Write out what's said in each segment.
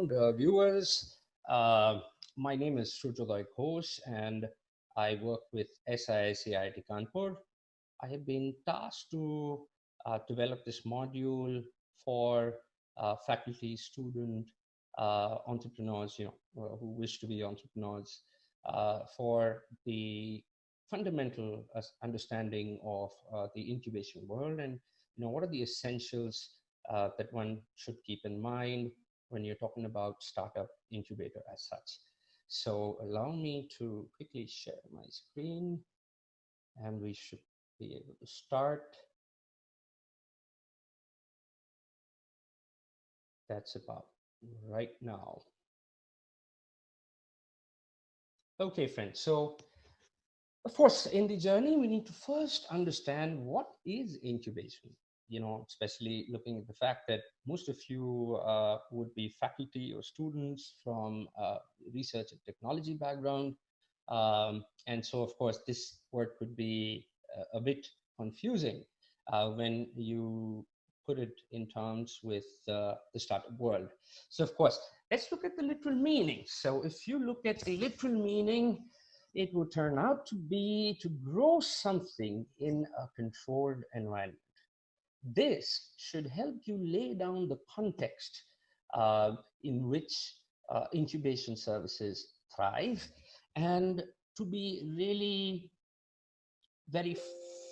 Viewers. Uh, my name is Surjodoy Ghosh, and I work with SIIT Kanpur. I have been tasked to develop this module for faculty, student, entrepreneurs, who wish to be entrepreneurs, for the fundamental understanding of the incubation world, and what are the essentials that one should keep in mind when you're talking about startup incubator as such. So allow me to quickly share my screen, and we should be able to start. That's about right now. Okay, friends. So of course, in the journey, we need to first understand what is incubation. Especially looking at the fact that most of you would be faculty or students from research and technology background. And so, of course, this word could be a bit confusing when you put it in terms with the startup world. So, of course, let's look at the literal meaning. So, if you look at the literal meaning, it would turn out to be to grow something in a controlled environment. This should help you lay down the context in which incubation services thrive, and to be really very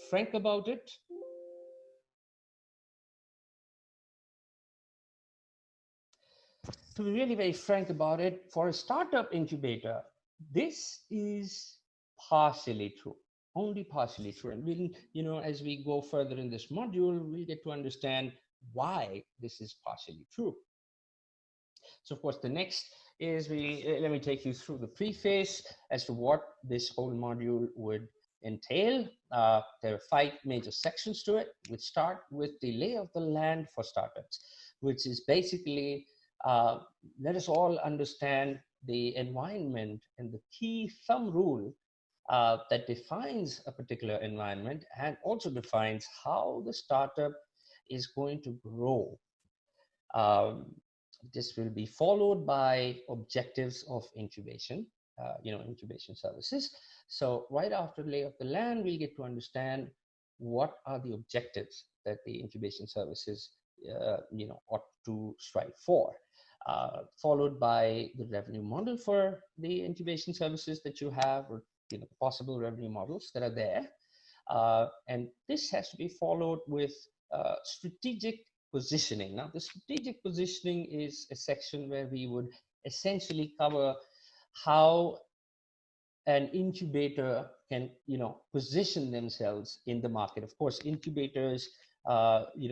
frank about it, for a startup incubator, this is partially true, only partially true. And we'll, as we go further in this module, we'll get to understand why this is partially true. So of course, the next is let me take you through the preface as to what this whole module would entail. There are 5 major sections to it. We start with the lay of the land for startups, which is basically let us all understand the environment and the key thumb rule that defines a particular environment and also defines how the startup is going to grow. Um, this will be followed by objectives of incubation, incubation services. So right after lay of the land, we'll get to understand what are the objectives that the incubation services, ought to strive for. Followed by the revenue model for the incubation services that you have, or possible revenue models that are there. And this has to be followed with strategic positioning. Now, the strategic positioning is a section where we would essentially cover how an incubator can, position themselves in the market. Of course, incubators,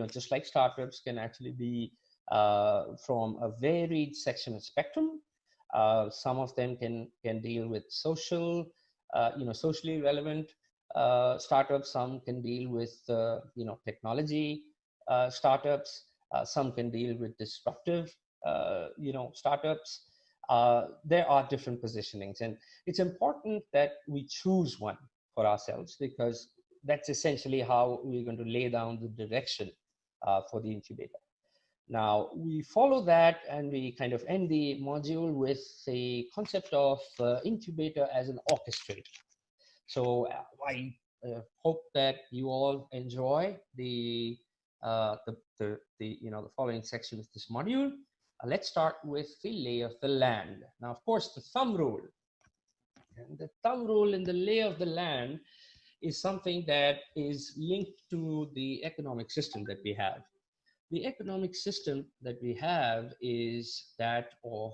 just like startups, can actually be from a varied section of spectrum. Some of them can deal with socially relevant startups. Some can deal with, technology startups. Some can deal with disruptive, startups. There are different positionings, and it's important that we choose one for ourselves, because that's essentially how we're going to lay down the direction for the incubator. Now, we follow that and we kind of end the module with the concept of incubator as an orchestrator. So I hope that you all enjoy the following section of this module. Let's start with the lay of the land. Now, of course, the thumb rule. And the thumb rule in the lay of the land is something that is linked to the economic system that we have. The economic system that we have is that of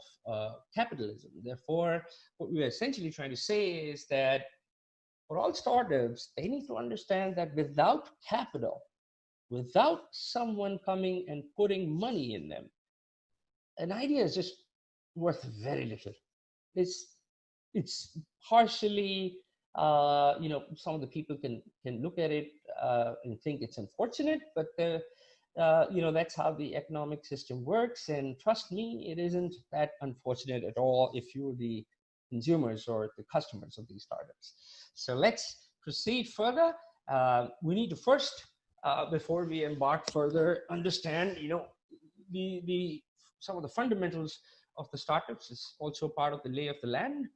capitalism. Therefore, what we're essentially trying to say is that for all startups, they need to understand that without capital, without someone coming and putting money in them, an idea is just worth very little. It's partially, some of the people can look at it and think it's unfortunate, but that's how the economic system works. And trust me, it isn't that unfortunate at all if you're the consumers or the customers of these startups. So let's proceed further. We need to first, before we embark further, understand, the some of the fundamentals of the startups. It's also part of the lay of the land.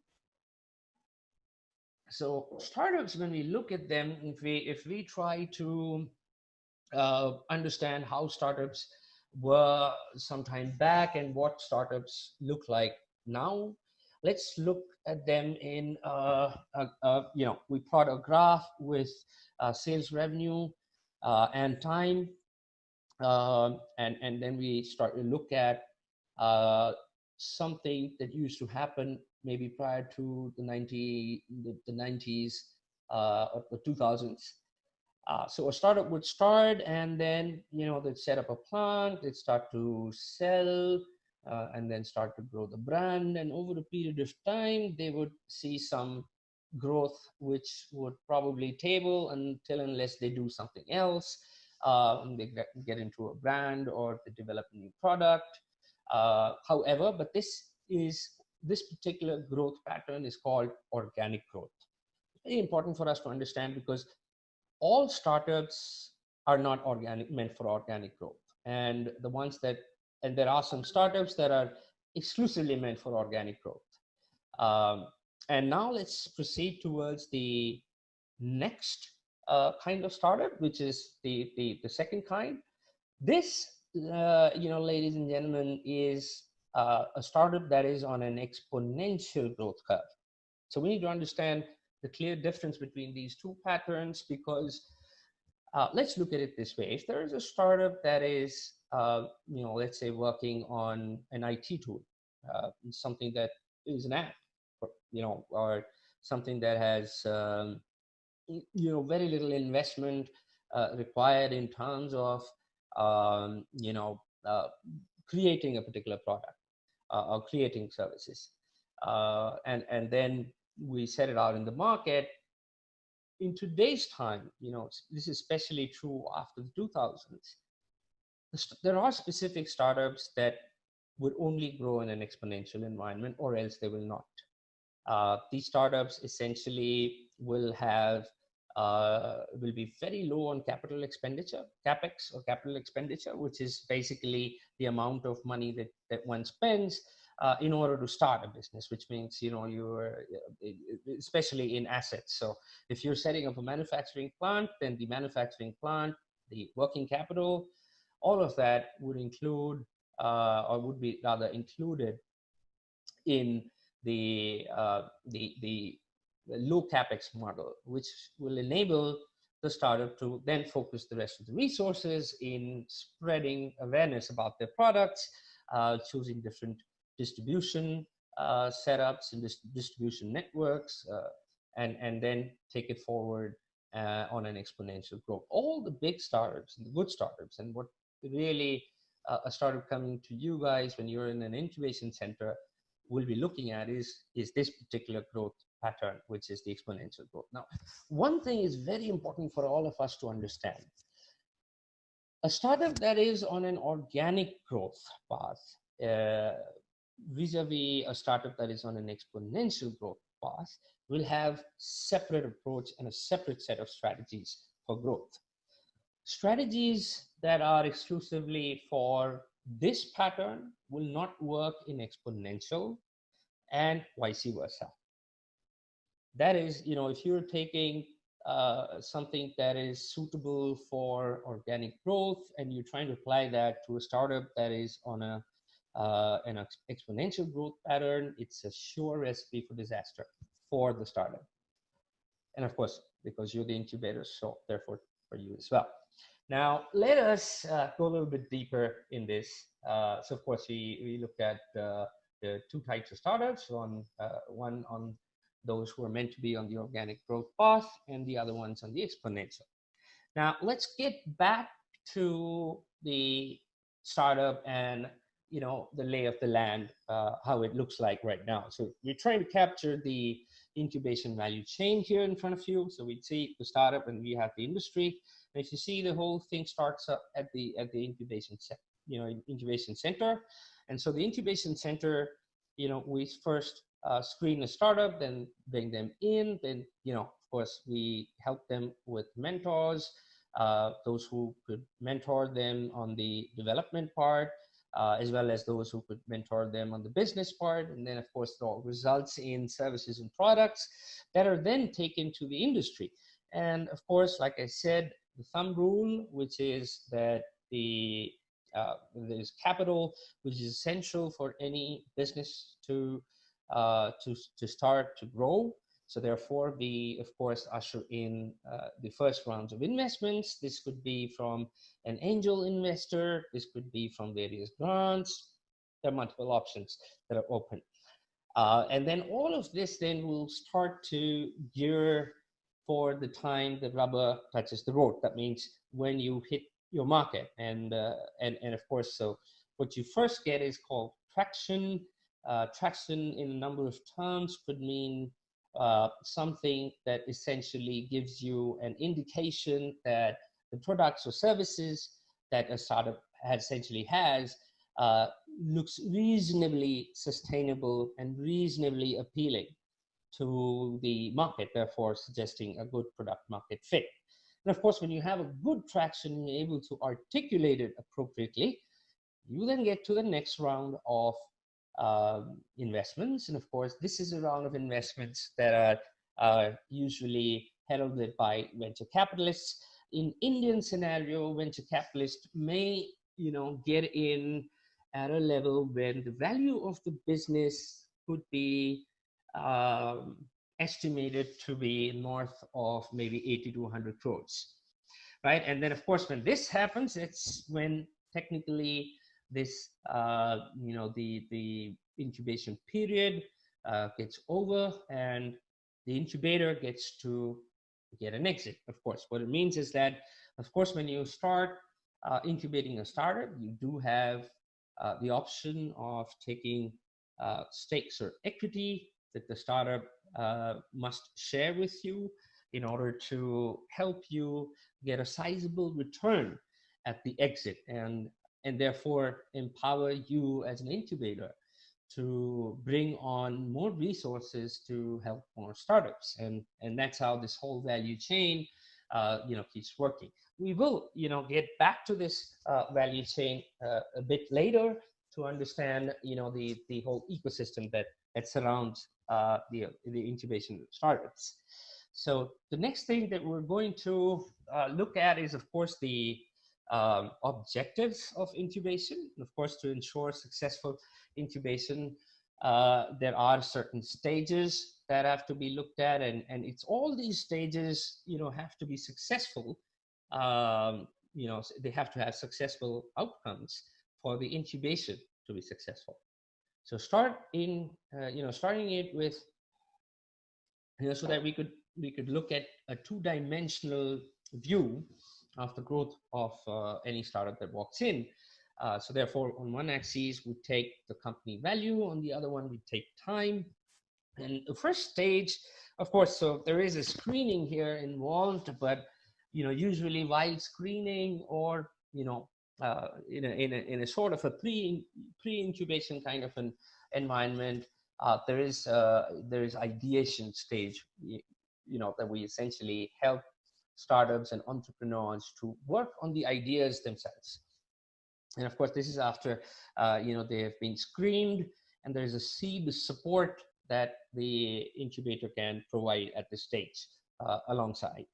So startups, when we look at them, if we try to understand how startups were some time back and what startups look like now, let's look at them in we plot a graph with sales revenue and time, and then we start to look at uh, something that used to happen maybe prior to the 90s or the 2000s. So a startup would start, and then they'd set up a plant, they'd start to sell, and then start to grow the brand. And over a period of time, they would see some growth, which would probably table unless they do something else. They get into a brand or they develop a new product. However, but this particular growth pattern is called organic growth. Very important for us to understand, because all startups are not meant for organic growth, and there are some startups that are exclusively meant for organic growth. um, and now let's proceed towards the next kind of startup, which is the second kind. This ladies and gentlemen, is a startup that is on an exponential growth curve. So we need to understand the clear difference between these two patterns, because let's look at it this way. If there is a startup that is, let's say, working on an IT tool, something that is an app, or something that has, very little investment required in terms of, um, you know, uh, creating a particular product or creating services, and then we set it out in the market. In today's time, this is especially true after the 2000s, there are specific startups that would only grow in an exponential environment, or else they will not. These startups essentially will be very low on capital expenditure, capex or capital expenditure, which is basically the amount of money that one spends in order to start a business, which means you're especially in assets. So if you're setting up a manufacturing plant, then the manufacturing plant, the working capital, all of that would include or would be rather included in the low capex model, which will enable the startup to then focus the rest of the resources in spreading awareness about their products, choosing different distribution setups and distribution networks, and then take it forward on an exponential growth. All the big startups and the good startups, and what really a startup coming to you guys when you're in an incubation center will be looking at is this particular growth pattern, which is the exponential growth. Now, one thing is very important for all of us to understand. A startup that is on an organic growth path vis-a-vis a startup that is on an exponential growth path will have separate approach and a separate set of strategies for growth. Strategies that are exclusively for this pattern will not work in exponential, and vice versa. That is, if you're taking something that is suitable for organic growth and you're trying to apply that to a startup that is on an exponential growth pattern, it's a sure recipe for disaster for the startup. And of course, because you're the incubator, so therefore for you as well. Now, let us go a little bit deeper in this. So, of course, we looked at the two types of startups, one on those who are meant to be on the organic growth path, and the other ones on the exponential. Now, let's get back to the startup and the lay of the land, how it looks like right now. So we're trying to capture the incubation value chain here in front of you. So we see the startup and we have the industry. And if you see, the whole thing starts up at the incubation incubation center. And so the incubation center, we first screen a startup, then bring them in, then of course we help them with mentors, those who could mentor them on the development part, as well as those who could mentor them on the business part. And then, of course, it all results in services and products that are then taken to the industry. And of course, like I said, the thumb rule, which is that there's capital, which is essential for any business to start to grow. So therefore, we, of course, usher in the first rounds of investments. This could be from an angel investor. This could be from various grants. There are multiple options that are open. And then all of this then will start to gear for the time the rubber touches the road. That means when you hit your market. And of course, so what you first get is called traction. Traction in a number of terms could mean something that essentially gives you an indication that the products or services that a startup essentially has looks reasonably sustainable and reasonably appealing to the market, therefore suggesting a good product market fit. And of course, when you have a good traction and you're able to articulate it appropriately, you then get to the next round of investments. And of course, this is a round of investments that are usually heralded by venture capitalists. In Indian scenario, venture capitalists may, get in at a level when the value of the business could be estimated to be north of maybe 80 to 100 crores, right? And then, of course, when this happens, it's when technically this, the incubation period gets over and the incubator gets to get an exit. Of course, what it means is that, of course, when you start incubating a startup, you do have the option of taking stakes or equity that the startup must share with you in order to help you get a sizable return at the exit, and therefore empower you as an incubator to bring on more resources to help more startups. And that's how this whole value chain keeps working. We will get back to this value chain a bit later to understand the whole ecosystem that surrounds the incubation startups. So the next thing that we're going to look at is, of course, the objectives of incubation. Of course, to ensure successful incubation, there are certain stages that have to be looked at, and it's all these stages have to be successful. They have to have successful outcomes for the incubation to be successful. So starting it with, so that we could look at a two-dimensional view of the growth of any startup that walks in. So therefore, on one axis, we take the company value. On the other one, we take time. And the first stage, of course, so there is a screening here involved, but usually while screening or in a sort of a pre-incubation kind of an environment, there is ideation stage, that we essentially help startups and entrepreneurs to work on the ideas themselves. And of course, this is after they have been screened, and there's a seed support that the incubator can provide at this stage alongside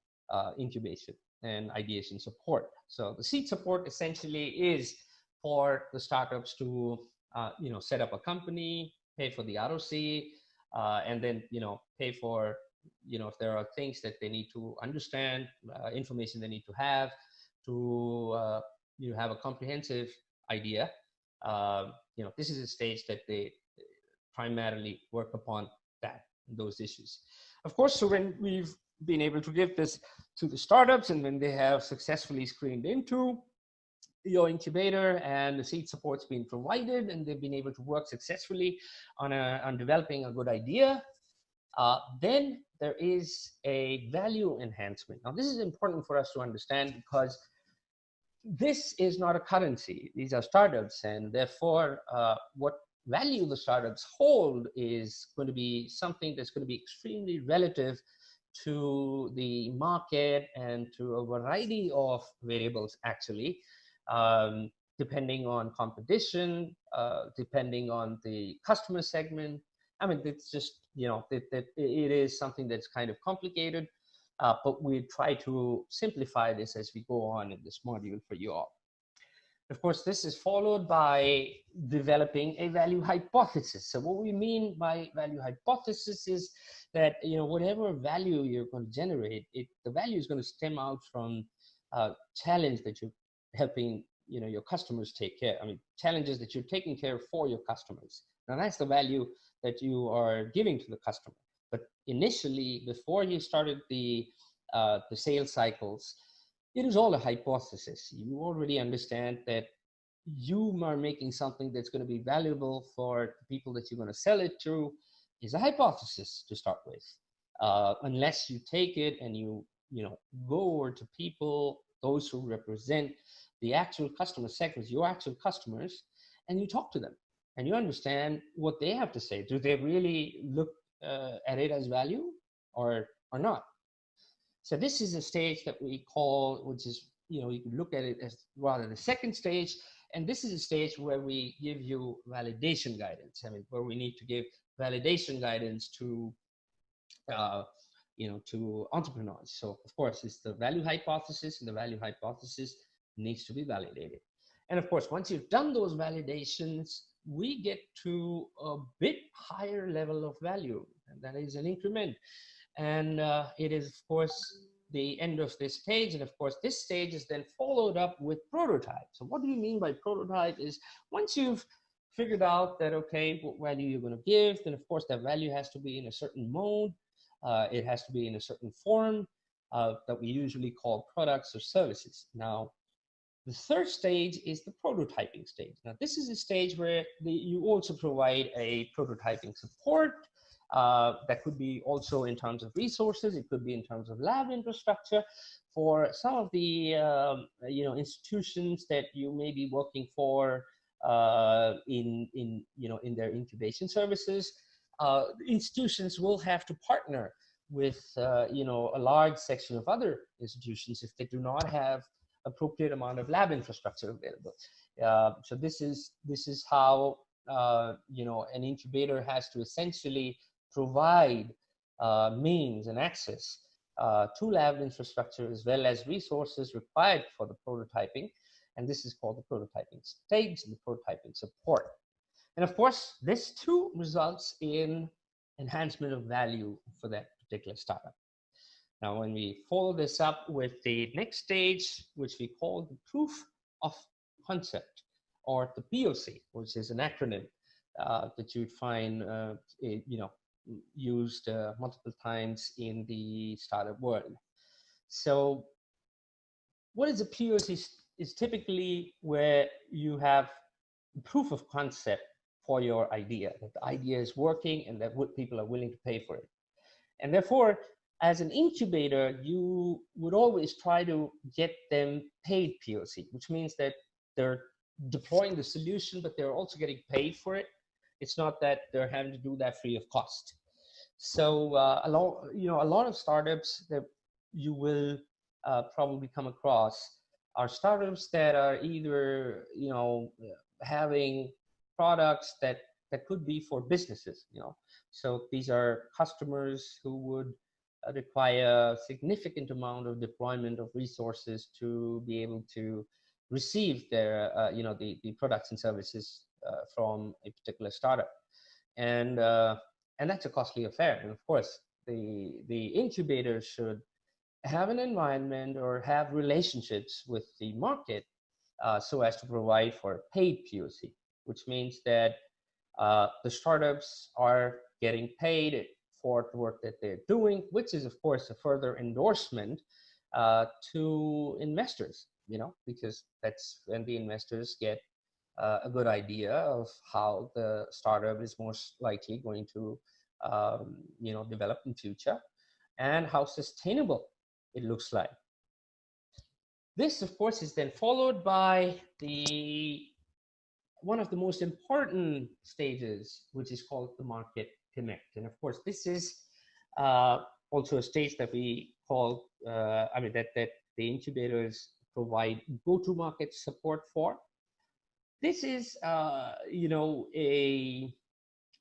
incubation and ideation support. So the seed support essentially is for the startups to set up a company, pay for the ROC, and then pay for if there are things that they need to understand, information they need to have to have a comprehensive idea. This is a stage that they primarily work upon those issues. Of course, so when we've been able to give this to the startups, and when they have successfully screened into your incubator and the seed support's been provided, and they've been able to work successfully on developing a good idea, then there is a value enhancement. Now, this is important for us to understand, because this is not a currency. These are startups, and therefore what value the startups hold is going to be something that's going to be extremely relative to the market and to a variety of variables, actually. depending on competition, depending on the customer segment. I mean, it's just, it is something that's kind of complicated, but we try to simplify this as we go on in this module for you all. Of course, this is followed by developing a value hypothesis. So what we mean by value hypothesis is that, whatever value you're going to generate, the value is going to stem out from a challenge that you're helping, your customers take care. I mean, challenges that you're taking care of for your customers. Now that's the value that you are giving to the customer. But initially, before you started the sales cycles, it is all a hypothesis. You already understand that you are making something that's going to be valuable for the people that you're going to sell it to is a hypothesis to start with. Unless you take it and you go over to people, those who represent the actual customer segments, your actual customers, and you talk to them and you understand what they have to say. Do they really look at it as value or not? So this is a stage that we call, which is, you can look at it as rather the second stage. And this is a stage where we give you validation guidance. I mean, where we need to give validation guidance to, to entrepreneurs. So of course, it's the value hypothesis, and the value hypothesis needs to be validated. And of course, once you've done those validations, we get to a bit higher level of value, and that is an increment. And it is, of course, the end of this stage. And of course, this stage is then followed up with prototype. So what do we mean by prototype is once you've figured out that, okay, what value you're going to give, then of course that value has to be in a certain mode. It has to be in a certain form that we usually call products or services. Now, the third stage is the prototyping stage. Now, this is a stage where you also provide a prototyping support. That could be also in terms of resources. It could be in terms of lab infrastructure for some of the institutions that you may be working for in their incubation services. Institutions will have to partner with a large section of other institutions if they do not have appropriate amount of lab infrastructure available. So this is how an incubator has to essentially provide means and access to lab infrastructure as well as resources required for the prototyping. And this is called the prototyping stage and the prototyping support. And of course, this too results in enhancement of value for that particular startup. Now, when we follow this up with the next stage, which we call the proof of concept, or the POC, which is an acronym that you'd find used multiple times in the startup world. So what is a POC is typically where you have proof of concept for your idea, that the idea is working and that people are willing to pay for it. And therefore, as an incubator, you would always try to get them paid POC, which means that they're deploying the solution, but they're also getting paid for it. It's not that they're having to do that free of cost. So a lot of startups that you will probably come across are startups that are either having products that could be for businesses. So these are customers who would require a significant amount of deployment of resources to be able to receive their the products and services from a particular startup, and that's a costly affair. And of course, the incubator should have an environment or have relationships with the market so as to provide for paid POC, which means that the startups are getting paid for the work that they're doing, which is of course a further endorsement to investors, because that's when the investors get a good idea of how the startup is most likely going to develop in future and how sustainable it looks like. This of course is then followed by one of the most important stages, which is called the market connect. And of course, this is also a stage that we call, that the incubators provide go-to-market support for. This is, a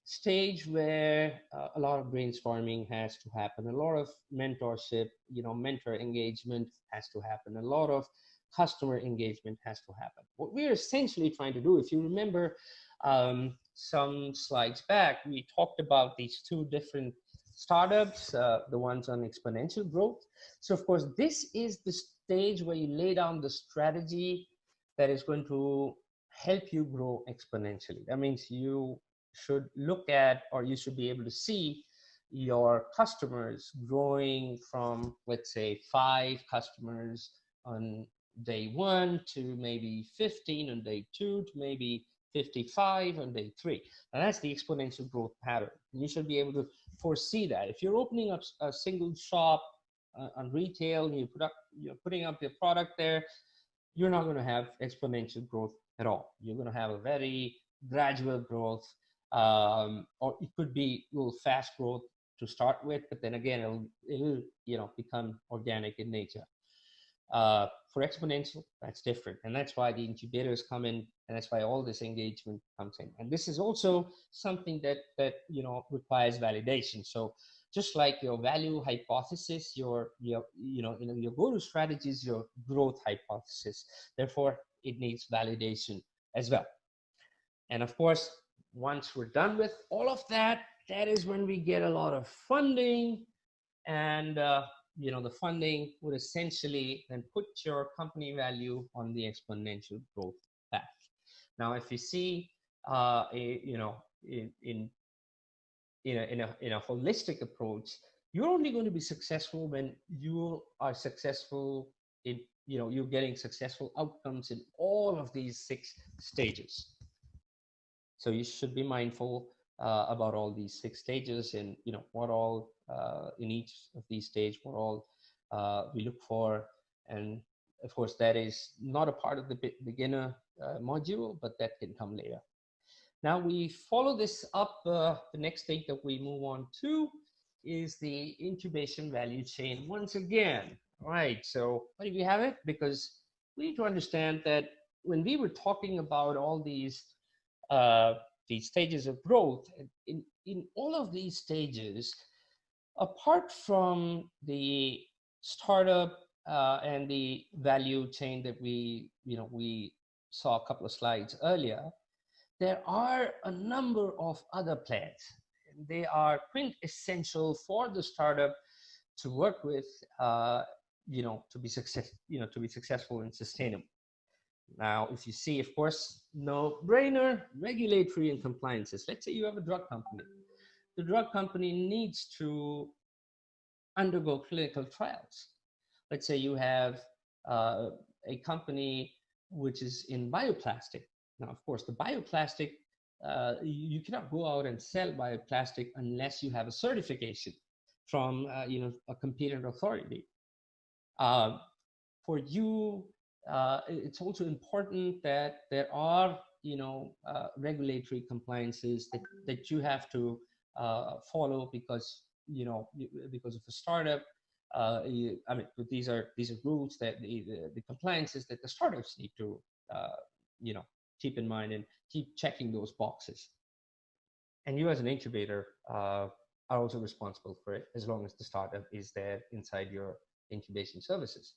stage where a lot of brainstorming has to happen, a lot of mentorship, mentor engagement has to happen, a lot of customer engagement has to happen. What we're essentially trying to do, if you remember some slides back, we talked about these two different startups, the ones on exponential growth. So of course, this is the stage where you lay down the strategy that is going to help you grow exponentially. That means you should look at, or you should be able to see your customers growing from, let's say, 5 customers on day 1 to maybe 15 on day 2 to maybe 55 on day 3. And that's the exponential growth pattern. You should be able to foresee that. If you're opening up a single shop on retail and you're putting up your product there, you're not going to have exponential growth at all. You're going to have a very gradual growth, or it could be a little fast growth to start with, but then again, it'll become organic in nature. For exponential, that's different, and that's why the incubators come in, and that's why all this engagement comes in. And this is also something that requires validation. So just like your value hypothesis, your go-to strategy is your growth hypothesis. Therefore, it needs validation as well. And of course, once we're done with all of that, that is when we get a lot of funding. And the funding would essentially then put your company value on the exponential growth path. Now, if you see, in a holistic approach, you're only going to be successful when you are successful in, you're getting successful outcomes in all of these 6 stages. So you should be mindful about all these 6 stages, and what all in each of these stages, what all we look for. And of course, that is not a part of the beginner module, but that can come later. Now we follow this up. The next stage that we move on to is the incubation value chain once again. All right, so why do we have it? Because we need to understand that when we were talking about all these stages of growth, in all of these stages, apart from the startup and the value chain that we saw a couple of slides earlier, there are a number of other players. They are quintessential for the startup to work with, to be successful and sustainable. Now, if you see, of course, no-brainer, regulatory and compliances. Let's say you have a drug company. The drug company needs to undergo clinical trials. Let's say you have a company which is in bioplastic. Now, of course, the bioplastic, you cannot go out and sell bioplastic unless you have a certification from a competent authority. For you, it's also important that there are regulatory compliances that you have to follow, because because of a startup. These are rules that the compliances that the startups need to keep in mind and keep checking those boxes. And you as an incubator are also responsible for it, as long as the startup is there inside your incubation services.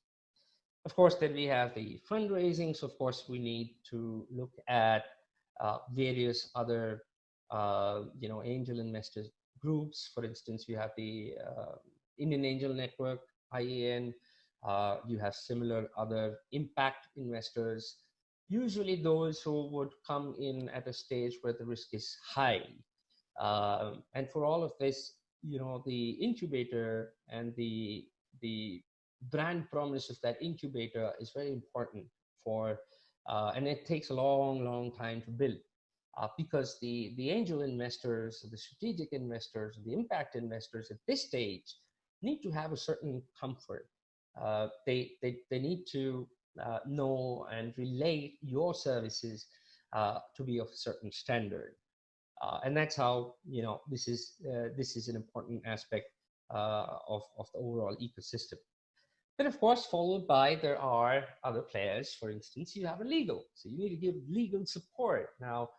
Of course, then we have the fundraising. So of course, we need to look at various other angel investor groups. For instance, you have the Indian Angel Network, IAN. You have similar other impact investors, usually those who would come in at a stage where the risk is high. And for all of this, the incubator and the brand promise of that incubator is very important for, and it takes a long time to build. Because the angel investors, the strategic investors, the impact investors at this stage need to have a certain comfort. They need to know and relate your services to be of a certain standard. And that's how this is an important aspect of the overall ecosystem. Then, of course, followed by there are other players. For instance, you have a legal. So you need to give legal support. Now,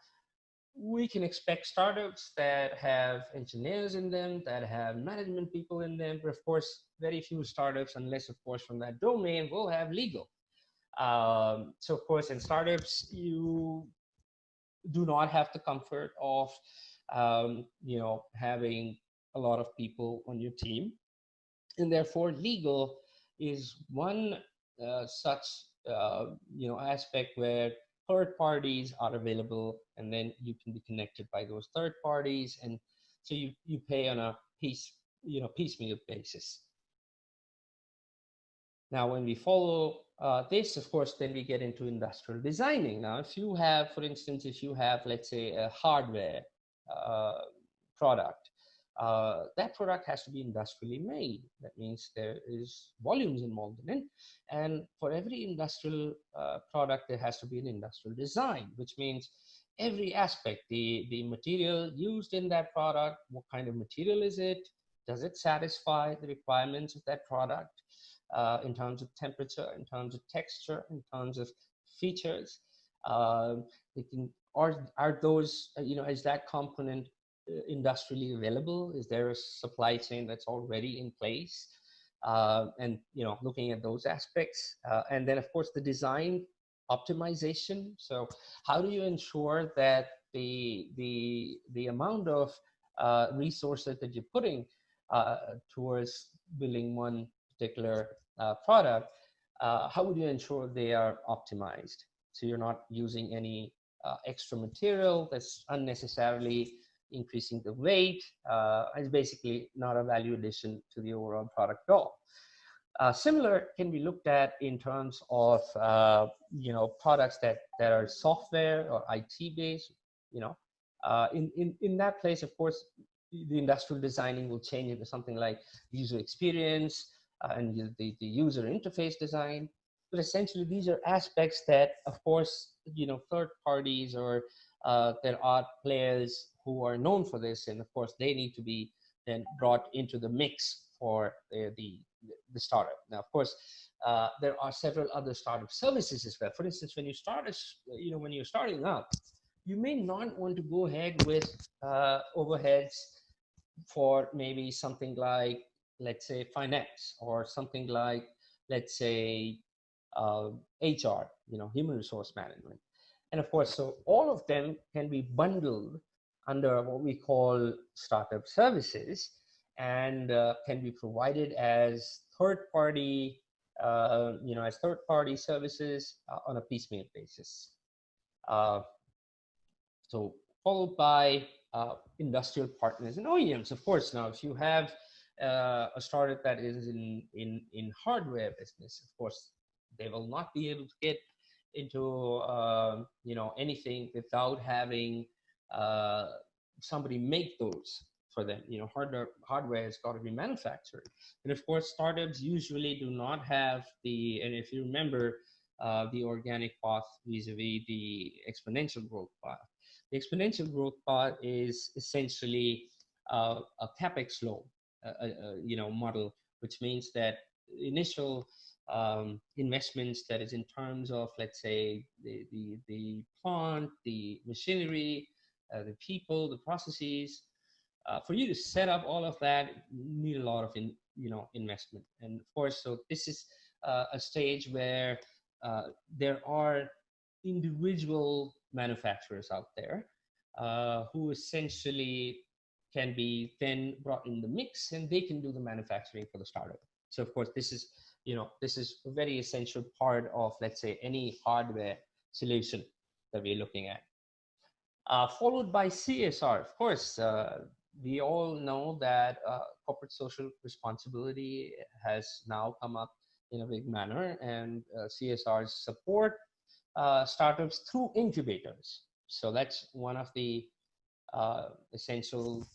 we can expect startups that have engineers in them, that have management people in them. But of course, very few startups, unless, of course, from that domain, will have legal. So, of course, in startups, you do not have the comfort of, having a lot of people on your team, and therefore legal is one such aspect where third parties are available, and then you can be connected by those third parties, and so you pay on a piecemeal basis. Now, when we follow this, of course, then we get into industrial designing. Now, if you have, for instance, if you have, let's say, a hardware uh, product, that product has to be industrially made. That means there is volumes involved in it. And for every industrial product, there has to be an industrial design, which means every aspect, the material used in that product, what kind of material is it? Does it satisfy the requirements of that product? In terms of temperature, in terms of texture, in terms of features. They can, are those, is that component industrially available? Is there a supply chain that's already in place? And, looking at those aspects. And then, of course, the design optimization. So how do you ensure that the amount of resources that you're putting towards building one particular product, how would you ensure they are optimized? So you're not using any extra material that's unnecessarily increasing the weight. It's basically not a value addition to the overall product at all. Similar can be looked at in terms of products that are software or IT based. In that place, of course, the industrial designing will change into something like user experience and the user interface design. But essentially, these are aspects that, of course, third parties or there are players who are known for this, and of course, they need to be then brought into the mix for the startup. Now, of course, there are several other startup services as well. For instance, when when you're starting up, you may not want to go ahead with overheads for maybe something like, let's say, finance, or something like, let's say, HR, human resource management. And of course, so all of them can be bundled under what we call startup services, and can be provided as third-party, services on a piecemeal basis. Uh, so followed by industrial partners and OEMs. Of course, now if you have a startup that is in hardware business, of course, they will not be able to get into anything without having somebody make those for them. Hardware has got to be manufactured, and of course, startups usually do not have and if you remember, the organic path vis-a-vis the exponential growth path. The exponential growth path is essentially a capex loan, model, which means that initial investments, that is in terms of, let's say, the plant, the machinery, the people, the processes. For you to set up all of that, you need a lot of investment. And of course, so this is a stage where there are individual manufacturers out there who essentially can be then brought in the mix, and they can do the manufacturing for the startup. So of course, this is a very essential part of, let's say, any hardware solution that we're looking at. Followed by CSR. Of course, we all know that corporate social responsibility has now come up in a big manner, and CSRs support startups through incubators. So that's one of the essential,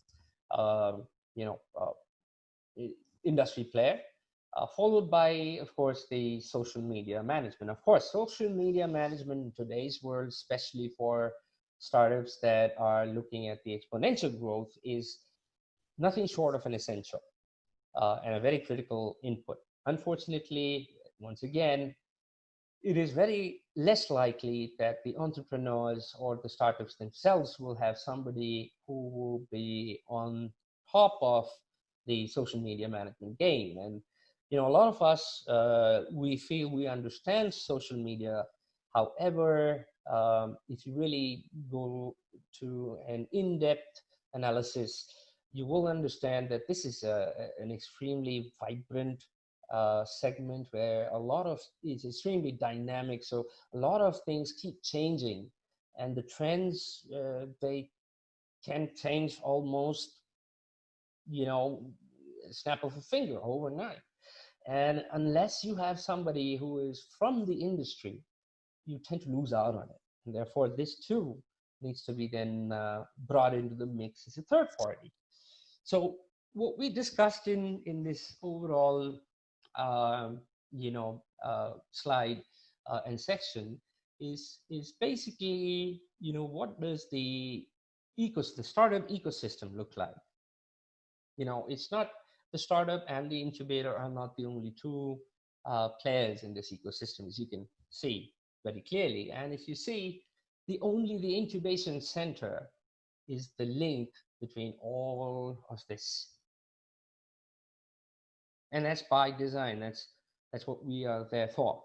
industry player. Followed by, of course, the social media management. Of course, social media management in today's world, especially for startups that are looking at the exponential growth, is nothing short of an essential and a very critical input. Unfortunately, once again, it is very less likely that the entrepreneurs or the startups themselves will have somebody who will be on top of the social media management game. And a lot of us, we feel we understand social media. However, if you really go to an in-depth analysis, you will understand that this is an extremely vibrant segment where a lot of it's extremely dynamic. So a lot of things keep changing, and the trends, they can change almost, you know, snap of a finger overnight. And unless you have somebody who is from the industry, you tend to lose out on it. And therefore, this too needs to be then brought into the mix as a third party. So what we discussed in this overall um, slide and section is basically, what does the startup ecosystem look like? It's not, the startup and the incubator are not the only two players in this ecosystem, as you can see very clearly. And if you see, the incubation center is the link between all of this, and that's by design. That's what we are there for.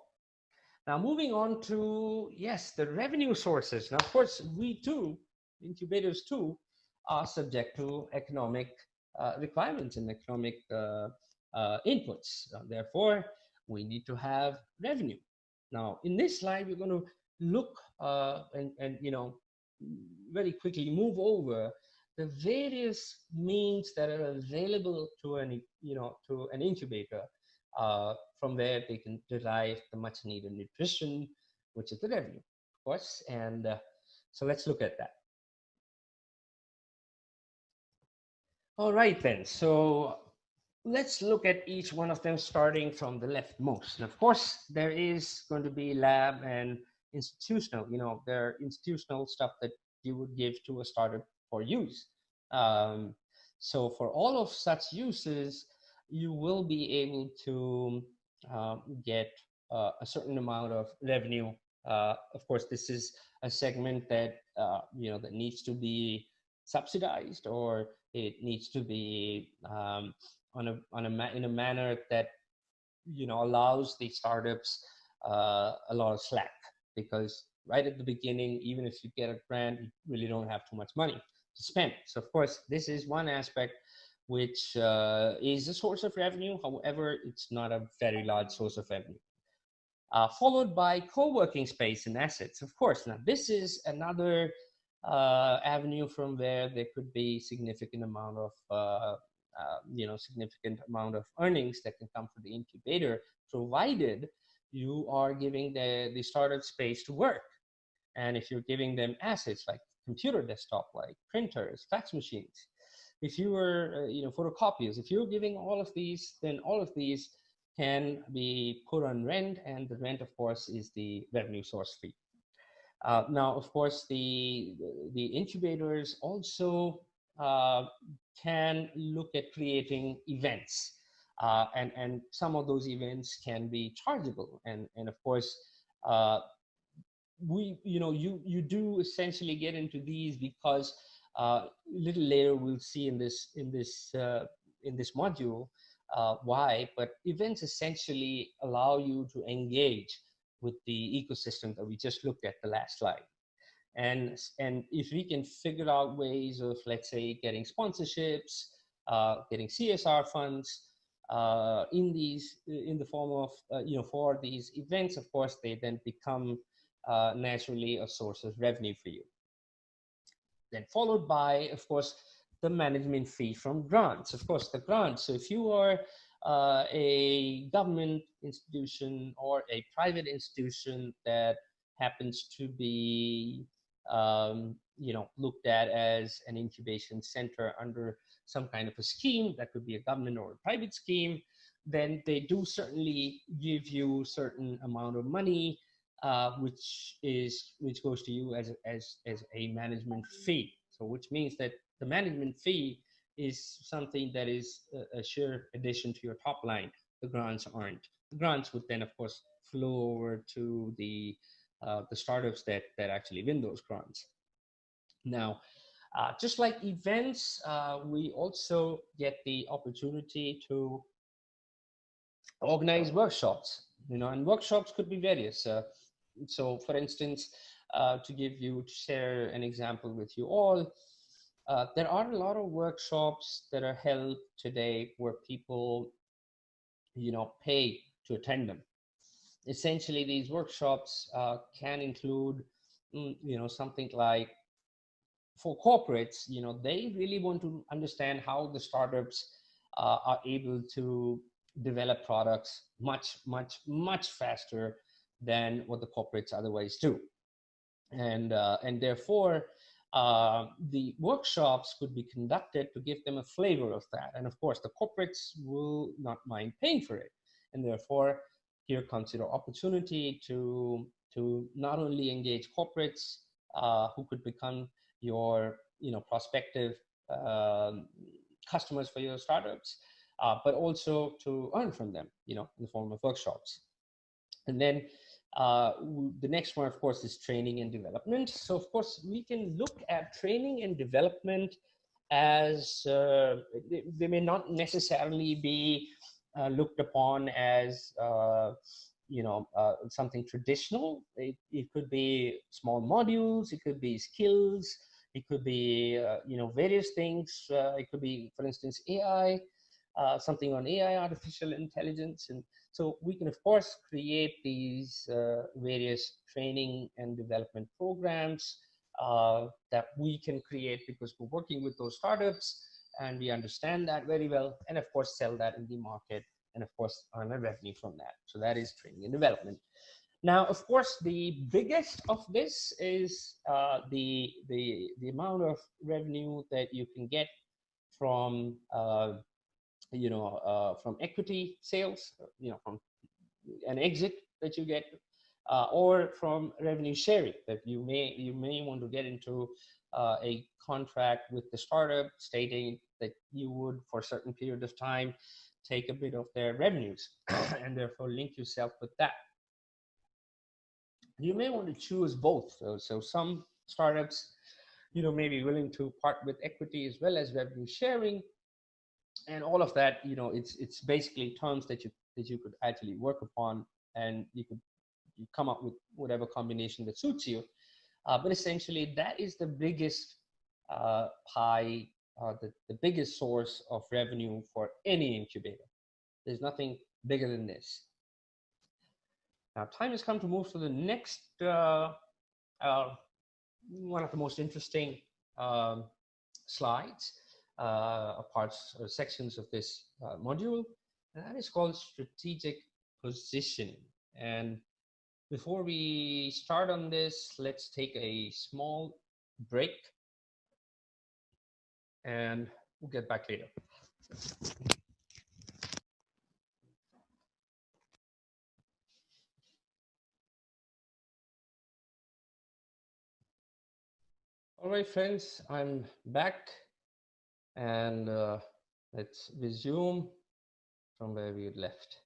Now, moving on to, yes, the revenue sources. Now, of course, we too, incubators too, are subject to economic requirements and economic inputs. Therefore, we need to have revenue. Now, in this slide, we're going to look and very quickly move over the various means that are available to an incubator. From there, they can derive the much needed nutrition, which is the revenue, of course. And so let's look at that. All right, then. So let's look at each one of them, starting from the leftmost. And of course, there is going to be lab and institutional. There are institutional stuff that you would give to a startup for use. Um, so for all of such uses, you will be able to get a certain amount of revenue. Of course, this is a segment that that needs to be subsidized, or it needs to be in a manner that allows the startups a lot of slack, because right at the beginning, even if you get a grant, you really don't have too much money to spend. So of course, this is one aspect which is a source of revenue. However, it's not a very large source of revenue. Followed by co-working space and assets. Of course, now this is another avenue from where there could be significant amount of significant amount of earnings that can come from the incubator, provided you are giving the startup space to work. And if you're giving them assets like computer desktop, like printers, fax machines, if you were photocopiers, if you're giving all of these, then all of these can be put on rent, and the rent, of course, is the revenue source fee. Now, of course, the incubators also can look at creating events, and some of those events can be chargeable, and of course, you do essentially get into these because a little later we'll see in this module why, but events essentially allow you to engage with the ecosystem that we just looked at the last slide. And if we can figure out ways of, let's say, getting sponsorships, getting CSR funds in the form of for these events, of course, they then become naturally a source of revenue for you. Then followed by, of course, the management fee from grants. Of course, the grants. So if you are a government institution or a private institution that happens to be looked at as an incubation center under some kind of a scheme, that could be a government or a private scheme, then they do certainly give you certain amount of money, which goes to you as a management fee. So which means that the management fee is something that is a sure addition to your top line. the grants aren't. The grants would then, of course, flow over to the startups that actually win those grants. Now, just like events, we also get the opportunity to organize workshops. And workshops could be various. So, for instance, to share an example with you all, there are a lot of workshops that are held today where people, pay to attend them. Essentially, these workshops can include, something like, for corporates, they really want to understand how the startups are able to develop products much, much, much faster than what the corporates otherwise do. And therefore, the workshops could be conducted to give them a flavor of that. And of course, the corporates will not mind paying for it. And therefore, here comes your opportunity to not only engage corporates who could become your prospective um, customers for your startups, but also to earn from them, in the form of workshops. And then the next one, of course, is training and development. So, of course, we can look at training and development as they may not necessarily be looked upon as something traditional. It could be small modules, it could be skills, it could be various things. It could be, for instance, AI, something on AI, artificial intelligence. And so we can, of course, create these various training and development programs that we can create because we're working with those startups and we understand that very well, and of course sell that in the market, and of course earn a revenue from that. So that is training and development. Now, of course, the biggest of this is the amount of revenue that you can get from from equity sales, from an exit that you get, or from revenue sharing that you may want to get into a contract with the startup stating that you would, for a certain period of time, take a bit of their revenues and therefore link yourself with that. You may want to choose both. So some startups, may be willing to part with equity as well as revenue sharing, and all of that. It's basically terms that you could actually work upon, and you come up with whatever combination that suits you. But essentially, that is the biggest pie, the biggest source of revenue for any incubator. There's nothing bigger than this. Now, time has come to move to the next one of the most interesting slides, parts or sections of this module, and that is called strategic positioning. And before we start on this, let's take a small break and we'll get back later. All right, friends, I'm back, and let's resume from where we had left.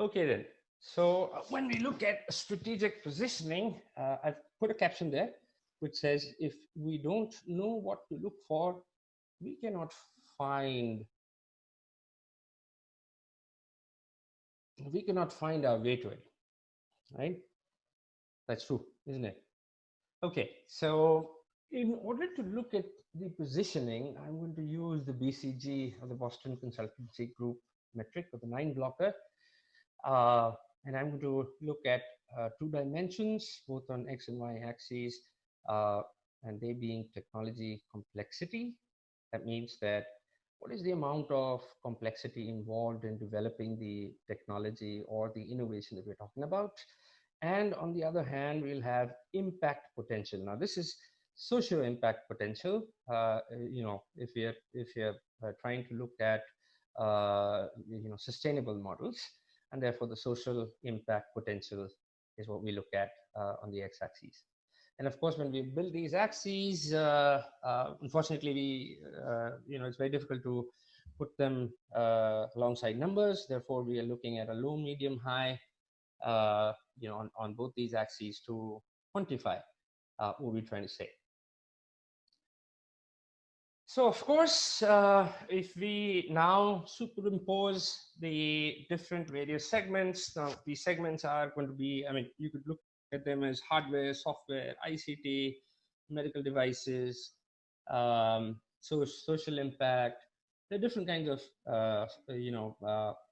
Okay, then. So when we look at strategic positioning, I've put a caption there which says, if we don't know what to look for, we cannot find our way to it, right? That's true, isn't it? Okay, so in order to look at the positioning, I'm going to use the BCG, or the Boston Consultancy Group metric, or the 9-blocker. And I'm going to look at 2 dimensions, both on X and Y axes, and they being technology complexity. That means that what is the amount of complexity involved in developing the technology or the innovation that we're talking about? And on the other hand, we'll have impact potential. Now, this is social impact potential. If you're trying to look at sustainable models, and therefore the social impact potential is what we look at on the x-axis. And of course, when we build these axes, unfortunately, it's very difficult to put them alongside numbers. Therefore, we are looking at a low, medium, high, on both these axes to quantify what we're trying to say. So of course, if we now superimpose the different various segments, now these segments are going to be, I mean, you could look at them as hardware, software, ICT, medical devices, social impact. There are different kinds of,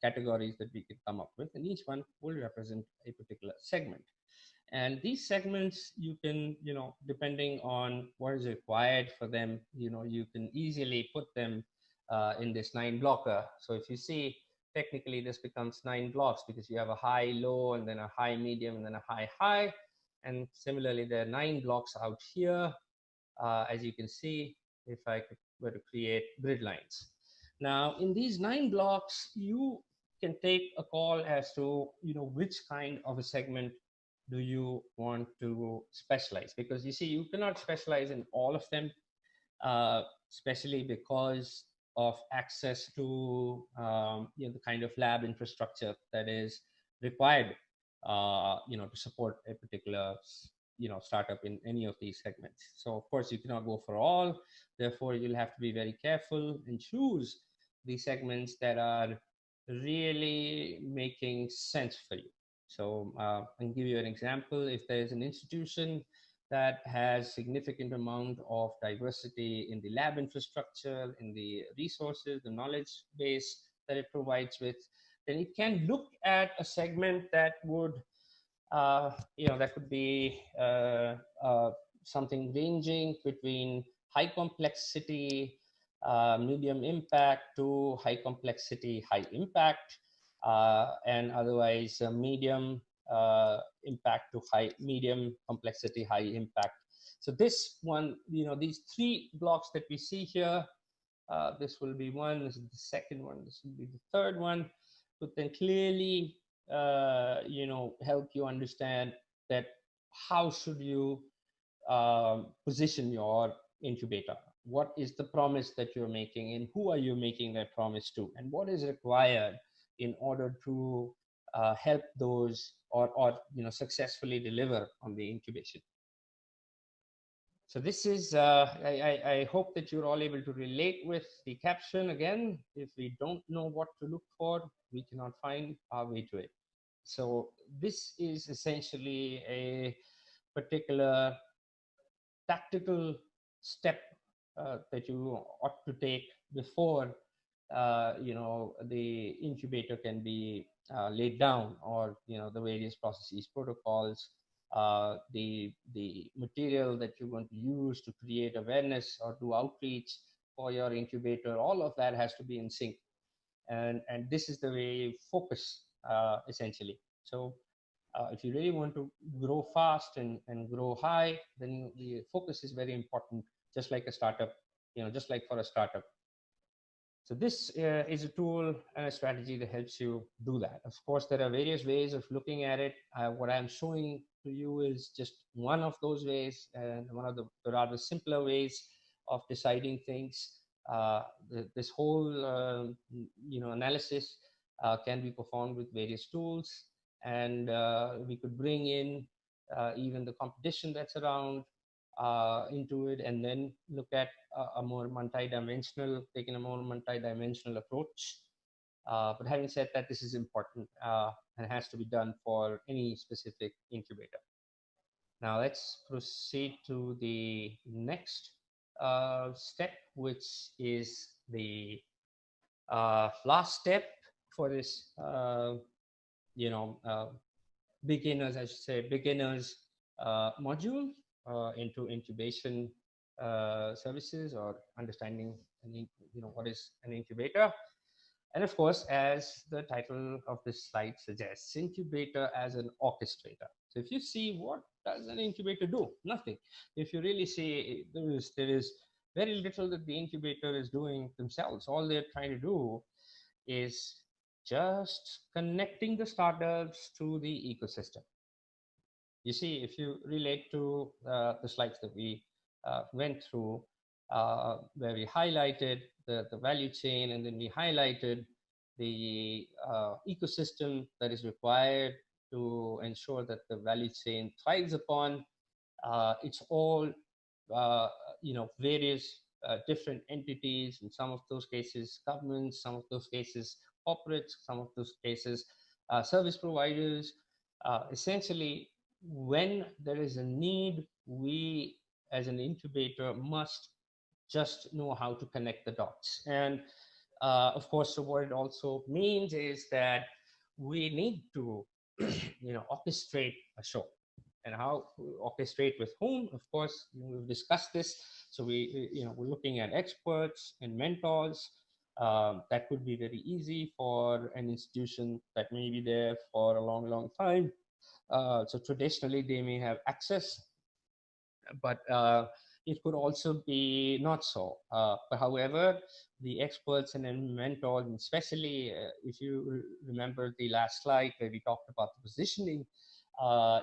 categories that we could come up with, and each one will represent a particular segment. And these segments, you can, depending on what is required for them, you can easily put them in this 9 blocker. So if you see, technically this becomes 9 blocks because you have a high, low, and then a high, medium, and then a high, high. And similarly, there are 9 blocks out here, as you can see, if I were to create grid lines. Now, in these 9 blocks, you can take a call as to, which kind of a segment do you want to specialize? Because you see, you cannot specialize in all of them, especially because of access to the kind of lab infrastructure that is required, to support a particular startup in any of these segments. So of course you cannot go for all. Therefore, you'll have to be very careful and choose the segments that are really making sense for you. So I'll give you an example. If there's an institution that has significant amount of diversity in the lab infrastructure, in the resources, the knowledge base that it provides with, then it can look at a segment that would, that could be something ranging between high complexity, medium impact to high complexity, high impact, and otherwise medium impact to high, medium complexity, high impact. So this one, these 3 blocks that we see here, this will be one, this is the second one, this will be the third one, but then clearly, help you understand that how should you position your incubator. What is the promise that you're making, and who are you making that promise to, and what is required in order to help those or successfully deliver on the incubation. So this is, I hope that you're all able to relate with the caption. Again, if we don't know what to look for, we cannot find our way to it. So this is essentially a particular tactical step that you ought to take before the incubator can be laid down, or the various processes, protocols, the material that you're going to use to create awareness or do outreach for your incubator. All of that has to be in sync, and this is the way you focus essentially. So if you really want to grow fast and grow high, then the focus is very important, just like a startup, just like for a startup. So this is a tool and a strategy that helps you do that. Of course, there are various ways of looking at it. What I'm showing to you is just one of those ways, and one of the rather simpler ways of deciding things. This whole analysis can be performed with various tools, and we could bring in even the competition that's around into it, and then look at a more multi-dimensional, taking a more multi-dimensional approach. But having said that, this is important and has to be done for any specific incubator. Now let's proceed to the next step, which is the last step for this, beginners, I should say, beginners module into incubation services, or understanding, what is an incubator. And of course, as the title of this slide suggests, incubator as an orchestrator. So if you see, what does an incubator do? Nothing. If you really see, there is very little that the incubator is doing themselves. All they're trying to do is just connecting the startups to the ecosystem. You see, if you relate to the slides that we went through, where we highlighted the value chain, and then we highlighted the ecosystem that is required to ensure that the value chain thrives upon. It's all uh, various different entities. In some of those cases, governments. Some of those cases, corporates. Some of those cases, service providers. Essentially, when there is a need, we as an incubator must just know how to connect the dots. And of course, so what it also means is that we need to orchestrate a show. And how orchestrate with whom? Of course, we've discussed this. So we're looking at experts and mentors. That could be very easy for an institution that may be there for a long, long time. So traditionally, they may have access, but it could also be not so. But however, the experts and then mentors, and especially if you remember the last slide where we talked about the positioning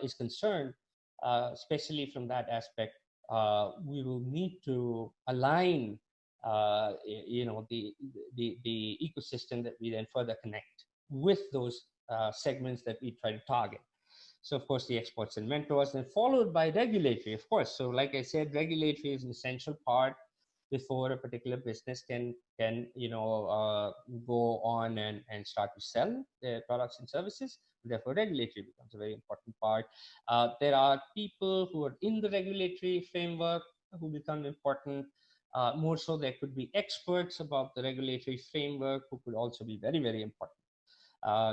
is concerned, especially from that aspect, we will need to align, the ecosystem that we then further connect with those segments that we try to target. So of course the experts and mentors, and followed by regulatory, of course. So like I said, regulatory is an essential part before a particular business can go on and start to sell their products and services. Therefore, regulatory becomes a very important part. There are people who are in the regulatory framework who become important. More so, there could be experts about the regulatory framework who could also be very, very important.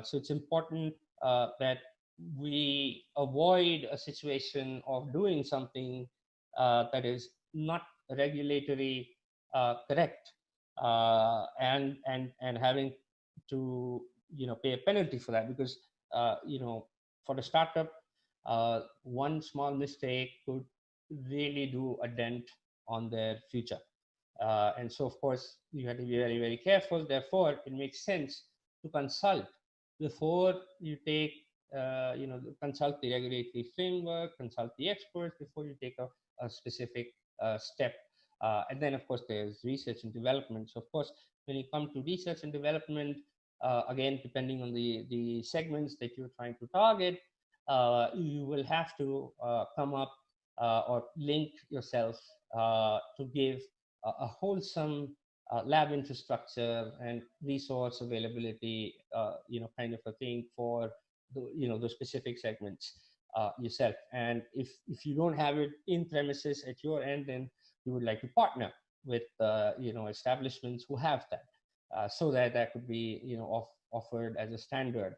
So it's important that we avoid a situation of doing something that is not regulatory correct, and having to pay a penalty for that, because for a startup, one small mistake could really do a dent on their future. And so, of course, you have to be very, very careful. Therefore, it makes sense to consult before you take, consult the regulatory framework, consult the experts before you take a specific step. And then, of course, there's research and development. So, of course, when you come to research and development, again, depending on the segments that you're trying to target, you will have to come up or link yourself to give a wholesome lab infrastructure and resource availability, kind of a thing for those specific segments yourself. And if you don't have it in premises at your end, then you would like to partner with establishments who have that, so that that could be offered as a standard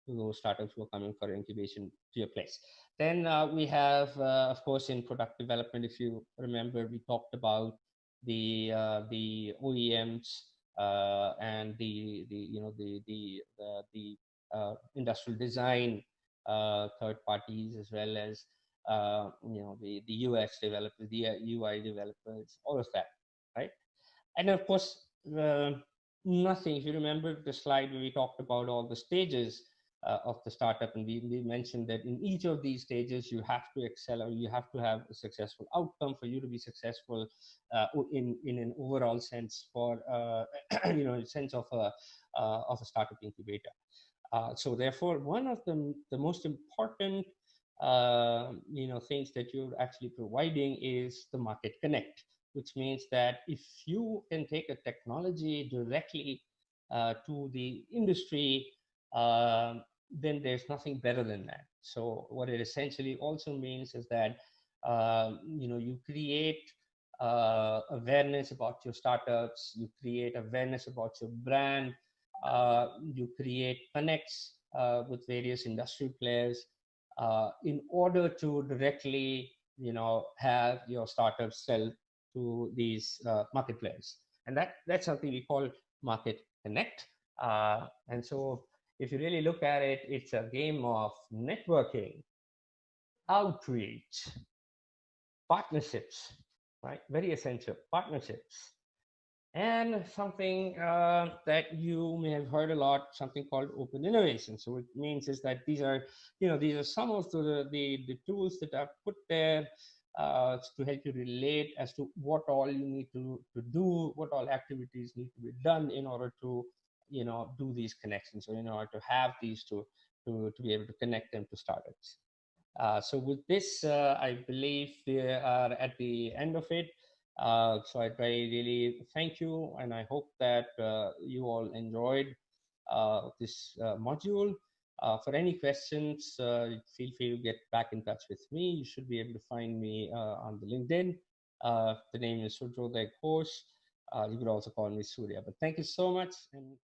to those startups who are coming for incubation to your place. Then we have, of course, in product development. If you remember, we talked about the OEMs and the industrial design third parties, as well as the UX developers, the UI developers, all of that, right? And of course, nothing. If you remember the slide where we talked about all the stages of the startup, and we mentioned that in each of these stages you have to excel, or you have to have a successful outcome for you to be successful in an overall sense, for sense of a startup incubator. So therefore, one of the most important things that you're actually providing is the market connect, which means that if you can take a technology directly to the industry, then there's nothing better than that. So what it essentially also means is that you create awareness about your startups, you create awareness about your brand, you create connects with various industry players in order to directly have your startup sell to these market players. And that's something we call market connect. And so if you really look at it, it's a game of networking, outreach, partnerships, right? Very essential. Partnerships, and something that you may have heard a lot, something called open innovation. So it means is that these are some of the tools that are put there to help you relate as to what all you need to do, what all activities need to be done in order to do these connections, or in order to have these to be able to connect them to startups. So with this, I believe we are at the end of it. So I really thank you, and I hope that you all enjoyed this module. For any questions, feel free to get back in touch with me. You should be able to find me on the LinkedIn. The name is Surjodoy Ghosh. You could also call me Surya. But thank you so much. And